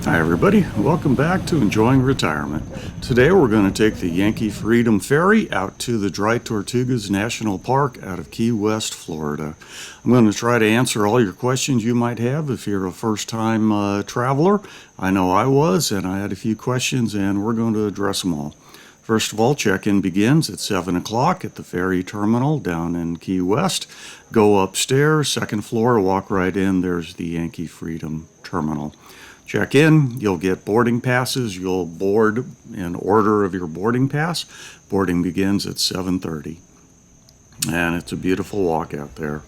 Hi everybody, welcome back to Enjoying Retirement. Today we're going to take the Yankee Freedom Ferry out to the Dry Tortugas National Park out of Key West, Florida. I'm going to try to answer all your questions you might have if you're a first-time traveler. I know I was, and I had a few questions, and we're going to address them all. First of all, check-in begins at 7 o'clock at the ferry terminal down in Key West. Go upstairs, second floor, walk right in. There's the Yankee Freedom Terminal. Check in, you'll get boarding passes, you'll board in order of your boarding pass. Boarding begins at 7:30. And it's a beautiful walk out there.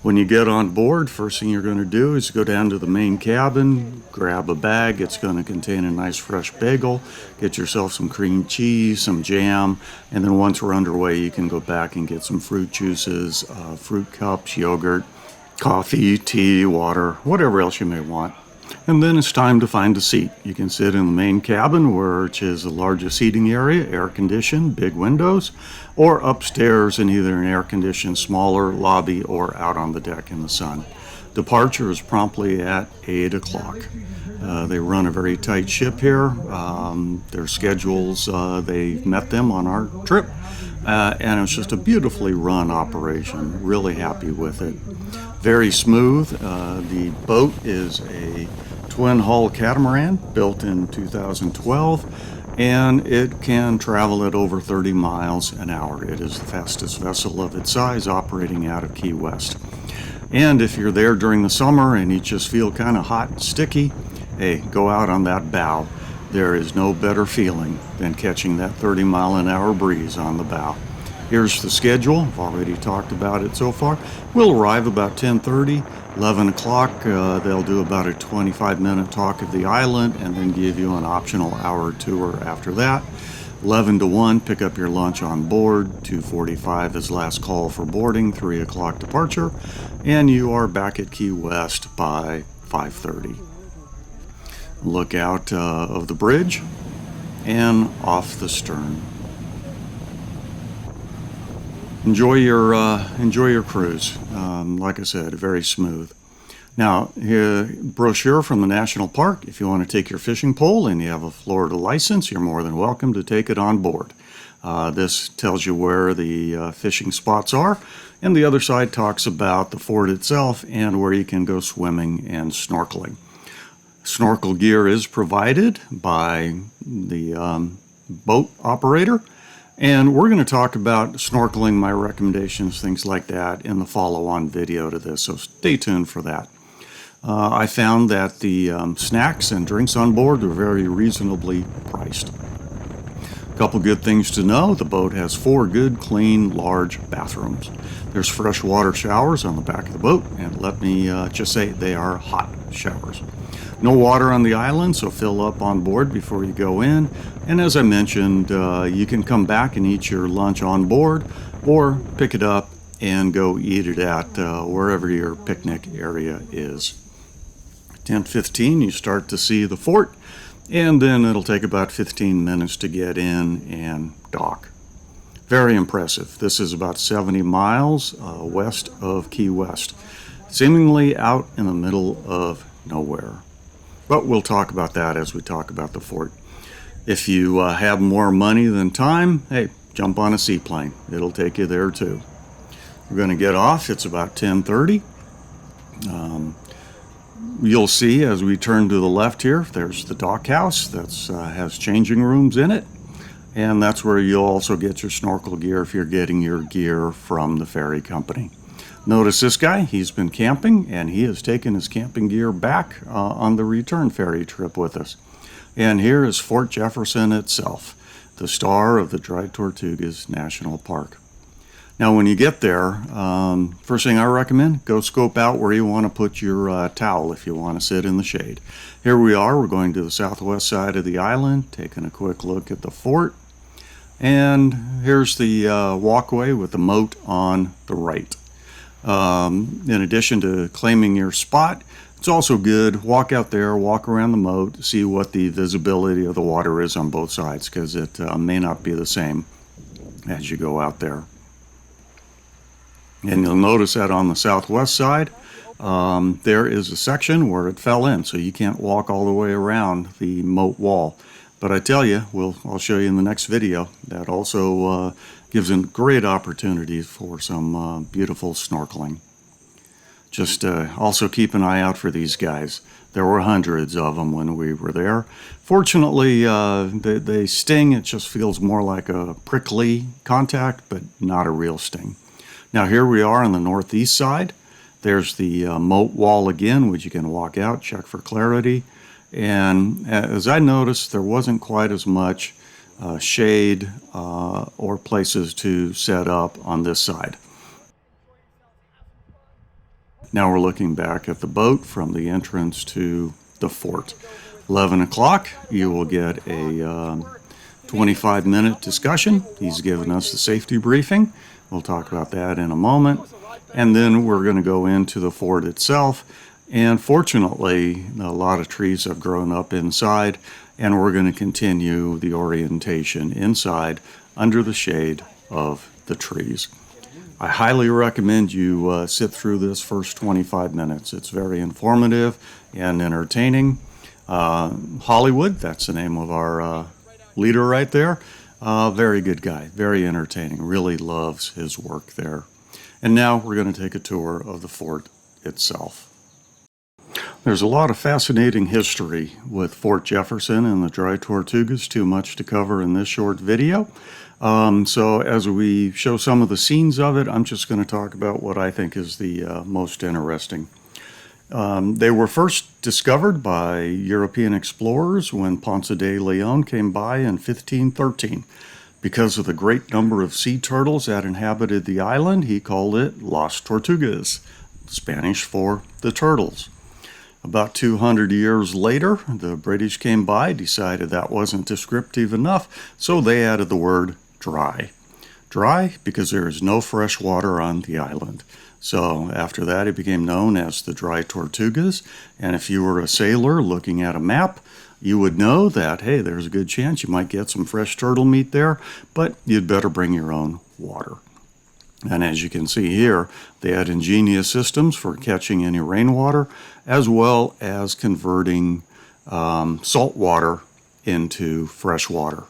When you get on board, first thing you're going to do is go down to the main cabin, grab a bag. It's going to contain a nice fresh bagel. Get yourself some cream cheese, some jam, and then once we're underway, you can go back and get some fruit juices, fruit cups, yogurt, coffee, tea, water, whatever else you may want. And then it's time to find a seat. You can sit in the main cabin, which is the largest seating area, air-conditioned, big windows, or upstairs in either an air-conditioned, smaller lobby or out on the deck in the sun. Departure is promptly at 8 o'clock. They run a very tight ship here. Their schedules, they met them on our trip. And it's just a beautifully run operation. Really happy with it. Very smooth. The boat is a twin hull catamaran built in 2012, and it can travel at over 30 miles an hour. It is the fastest vessel of its size operating out of Key West. And if you're there during the summer and you just feel kind of hot and sticky, hey, go out on that bow. There is no better feeling than catching that 30-mile-an-hour breeze on the bow. Here's the schedule. I've already talked about it so far. We'll arrive about 10:30, 11 o'clock. They'll do about a 25-minute talk of the island and then give you an optional hour tour after that. 11 to 1, pick up your lunch on board. 2:45 is last call for boarding, 3 o'clock departure, and you are back at Key West by 5:30. Look out of the bridge and off the stern. Enjoy your cruise. Like I said, very smooth. Now, here, brochure from the National Park. If you want to take your fishing pole and you have a Florida license, you're more than welcome to take it on board. This tells you where the fishing spots are, and the other side talks about the fort itself and where you can go swimming and snorkeling. Snorkel gear is provided by the boat operator. And we're going to talk about snorkeling, my recommendations, things like that in the follow-on video to this, so stay tuned for that. I found that the snacks and drinks on board are very reasonably priced. A couple good things to know: the boat has 4 good, clean, large bathrooms. There's freshwater showers on the back of the boat, and let me just say they are hot showers. No water on the island, so fill up on board before you go in. And as I mentioned, you can come back and eat your lunch on board or pick it up and go eat it at wherever your picnic area is. 10:15, you start to see the fort, and then it'll take about 15 minutes to get in and dock. Very impressive. This is about 70 miles west of Key West, seemingly out in the middle of nowhere. But we'll talk about that as we talk about the fort. If you have more money than time, hey, jump on a seaplane. It'll take you there too. We're going to get off. It's about 10:30. You'll see as we turn to the left here, there's the dock house that has changing rooms in it. And that's where you'll also get your snorkel gear if you're getting your gear from the ferry company. Notice this guy, he's been camping, and he has taken his camping gear back on the return ferry trip with us. And here is Fort Jefferson itself, the star of the Dry Tortugas National Park. Now, when you get there, first thing I recommend, go scope out where you want to put your towel if you want to sit in the shade. Here we are, we're going to the southwest side of the island, taking a quick look at the fort. And here's the walkway with the moat on the right. In addition to claiming your spot, it's also good, walk out there, walk around the moat, see what the visibility of the water is on both sides, because it may not be the same as you go out there. And you'll notice that on the southwest side, there is a section where it fell in, so you can't walk all the way around the moat wall. But I tell you, I'll show you in the next video. That also gives a great opportunity for some beautiful snorkeling. Just also keep an eye out for these guys. There were hundreds of them when we were there. Fortunately, they sting. It just feels more like a prickly contact, but not a real sting. Now here we are on the northeast side. There's the moat wall again, which you can walk out, check for clarity. And as I noticed, there wasn't quite as much shade or places to set up on this side. Now we're looking back at the boat from the entrance to the fort. 11 o'clock, you will get a 25-minute discussion. He's given us the safety briefing. We'll talk about that in a moment. And then we're going to go into the fort itself. And fortunately, a lot of trees have grown up inside, and we're going to continue the orientation inside under the shade of the trees. I highly recommend you sit through this first 25 minutes. It's very informative and entertaining. Hollywood, that's the name of our leader right there. Very good guy, very entertaining, really loves his work there. And now we're going to take a tour of the fort itself. There's a lot of fascinating history with Fort Jefferson and the Dry Tortugas, too much to cover in this short video. So as we show some of the scenes of it, I'm just going to talk about what I think is the most interesting. They were first discovered by European explorers when Ponce de Leon came by in 1513. Because of the great number of sea turtles that inhabited the island, he called it Las Tortugas, Spanish for the turtles. About 200 years later, the British came by, decided that wasn't descriptive enough, so they added the word dry. Dry because there is no fresh water on the island. So after that, it became known as the Dry Tortugas. And if you were a sailor looking at a map, you would know that, hey, there's a good chance you might get some fresh turtle meat there, but you'd better bring your own water. And as you can see here, they had ingenious systems for catching any rainwater, as well as converting salt water into fresh water.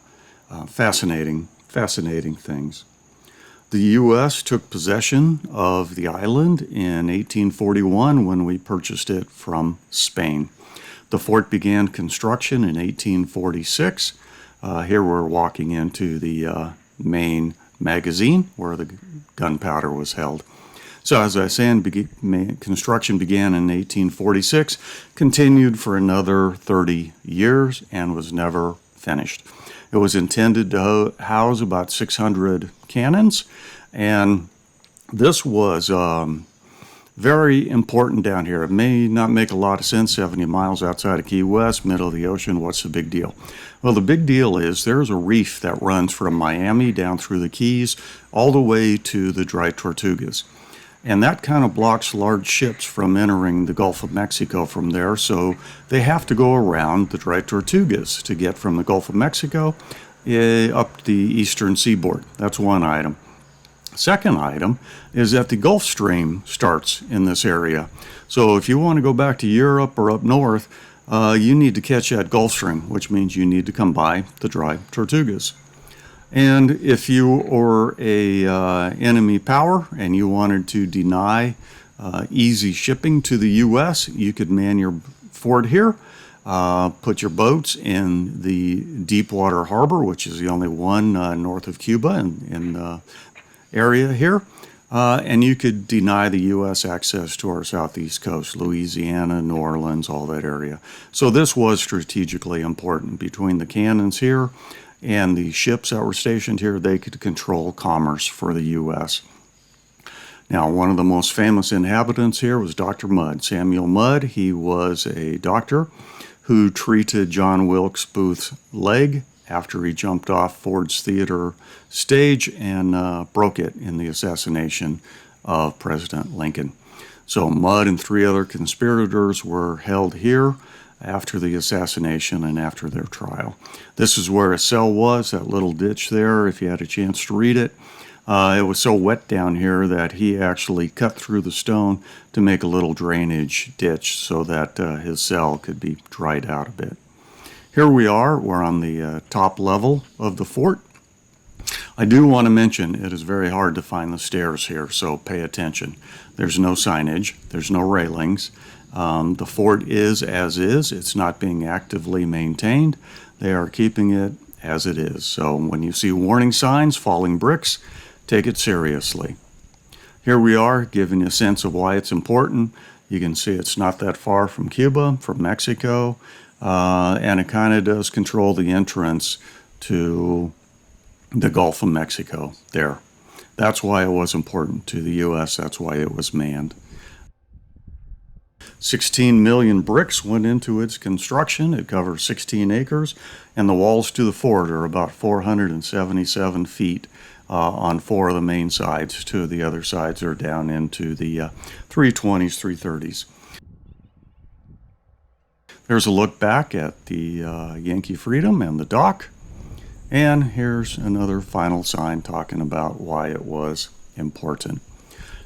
Fascinating things. The U.S. took possession of the island in 1841 when we purchased it from Spain. The fort began construction in 1846. Here we're walking into the main magazine where the gunpowder was held. So as I said, construction began in 1846, continued for another 30 years, and was never finished. It was intended to house about 600 cannons, and this was very important down here. It may not make a lot of sense, 70 miles outside of Key West, middle of the ocean. What's the big deal? Well, the big deal is there's a reef that runs from Miami down through the Keys all the way to the Dry Tortugas. And that kind of blocks large ships from entering the Gulf of Mexico from there, so they have to go around the Dry Tortugas to get from the Gulf of Mexico up the eastern seaboard. That's one item. Second item is that the Gulf Stream starts in this area. So if you want to go back to Europe or up north, you need to catch that Gulf Stream, which means you need to come by the Dry Tortugas. And if you were a enemy power and you wanted to deny easy shipping to the U.S., you could man your fort here, put your boats in the Deepwater Harbor, which is the only one north of Cuba in the area here, and you could deny the U.S. access to our southeast coast, Louisiana, New Orleans, all that area. So this was strategically important. Between the cannons here and the ships that were stationed here, they could control commerce for the U.S. Now, one of the most famous inhabitants here was Dr. Mudd, Samuel Mudd. He was a doctor who treated John Wilkes Booth's leg after he jumped off Ford's Theater stage and broke it in the assassination of President Lincoln. So Mudd and 3 other conspirators were held here after the assassination and after their trial. This is where a cell was, that little ditch there, if you had a chance to read it. It was so wet down here that he actually cut through the stone to make a little drainage ditch so that his cell could be dried out a bit. Here we are. We're on the top level of the fort. I do want to mention it is very hard to find the stairs here, so pay attention. There's no signage. There's no railings. The fort is as is. It's not being actively maintained. They are keeping it as it is. So when you see warning signs, falling bricks, take it seriously. Here we are, giving you a sense of why it's important. You can see it's not that far from Cuba, from Mexico, and it kind of does control the entrance to the Gulf of Mexico there. That's why it was important to the U.S. That's why it was manned. 16 million bricks went into its construction. It covers 16 acres, and the walls to the fort are about 477 feet on 4 of the main sides. 2 of the other sides are down into the 320s, 330s. There's a look back at the Yankee Freedom and the dock. And here's another final sign talking about why it was important.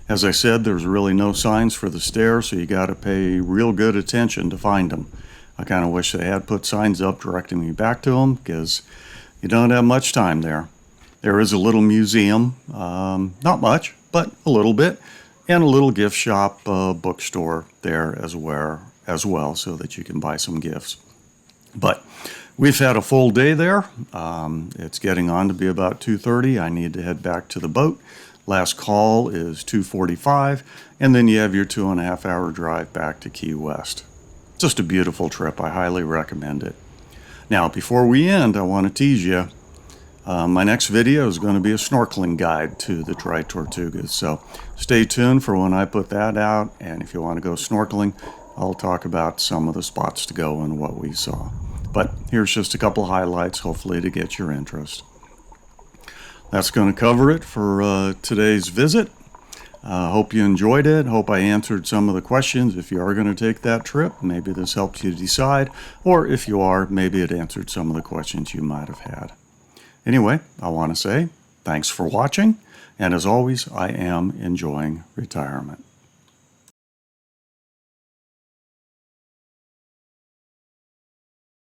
As I said, there's really no signs for the stairs, so you got to pay real good attention to find them. I kind of wish they had put signs up directing me back to them, because you don't have much time there. There is a little museum, not much, but a little bit, and a little gift shop, bookstore there as well, so that you can buy some gifts. But we've had a full day there. It's getting on to be about 2:30. I need to head back to the boat. Last call is 2:45, and then you have your 2.5-hour drive back to Key West. Just a beautiful trip. I highly recommend it. Now, before we end, I want to tease you. My next video is going to be a snorkeling guide to the Dry Tortugas, so stay tuned for when I put that out, and if you want to go snorkeling, I'll talk about some of the spots to go and what we saw. But here's just a couple highlights, hopefully to get your interest. That's going to cover it for today's visit. Hope you enjoyed it. Hope I answered some of the questions. If you are going to take that trip, maybe this helps you decide. Or if you are, maybe it answered some of the questions you might have had. Anyway, I want to say thanks for watching. And as always, I am enjoying retirement.